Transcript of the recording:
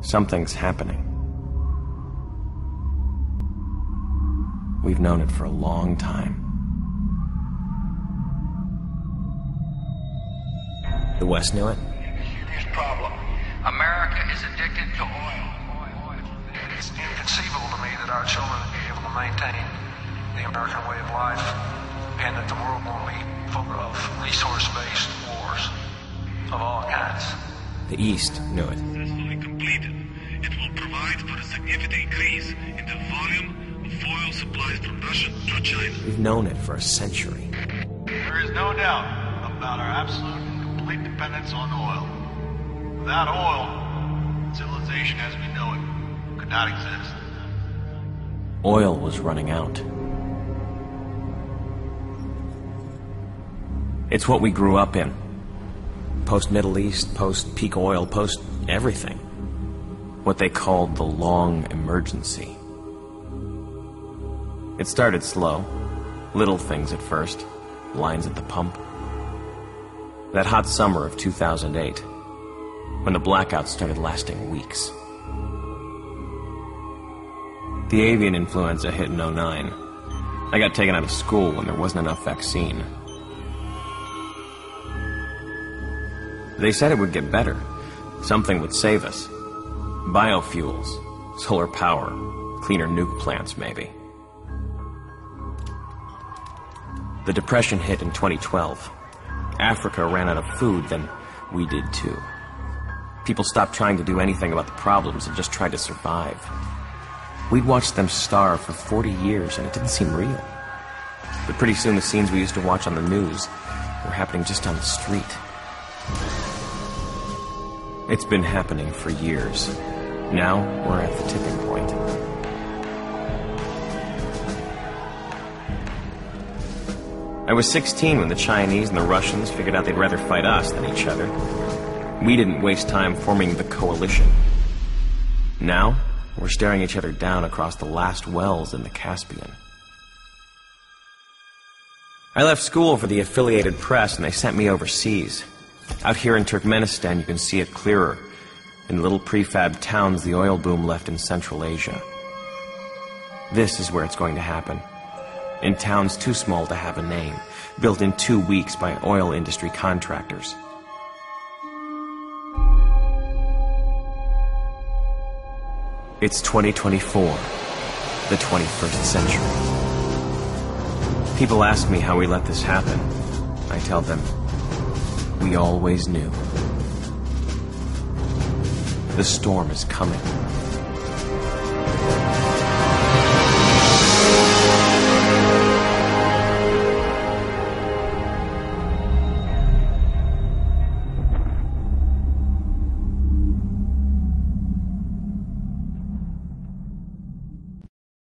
Something's happening. We've known it for a long time. The West knew it? Serious problem. America is addicted to oil. It's inconceivable to me that our children will be able to maintain the American way of life and that the world will be full of resource-based wars of all kinds. The East knew it. Successfully completed, it will provide for a significant increase in the volume of oil supplies from Russia to China. We've known it for a century. There is no doubt about our absolute and complete dependence on oil. Without oil, civilization as we know it could not exist. Oil was running out. It's what we grew up in. Post-Middle East, post-peak oil, post-everything. What they called the long emergency. It started slow. Little things at first. Lines at the pump. That hot summer of 2008, when the blackouts started lasting weeks. The avian influenza hit in 2009. I got taken out of school when there wasn't enough vaccine. They said it would get better. Something would save us. Biofuels, solar power, cleaner nuke plants, maybe. The Depression hit in 2012. Africa ran out of food, then we did too. People stopped trying to do anything about the problems and just tried to survive. We'd watched them starve for 40 years and it didn't seem real. But pretty soon the scenes we used to watch on the news were happening just on the street. It's been happening for years. Now we're at the tipping point. I was 16 when the Chinese and the Russians figured out they'd rather fight us than each other. We didn't waste time forming the coalition. Now, we're staring each other down across the last wells in the Caspian. I left school for the affiliated press and they sent me overseas. Out here in Turkmenistan, you can see it clearer. In little prefab towns the oil boom left in Central Asia. This is where it's going to happen. In towns too small to have a name, built in 2 weeks by oil industry contractors. It's 2024, the 21st century. People ask me how we let this happen. I tell them, we always knew. The storm is coming.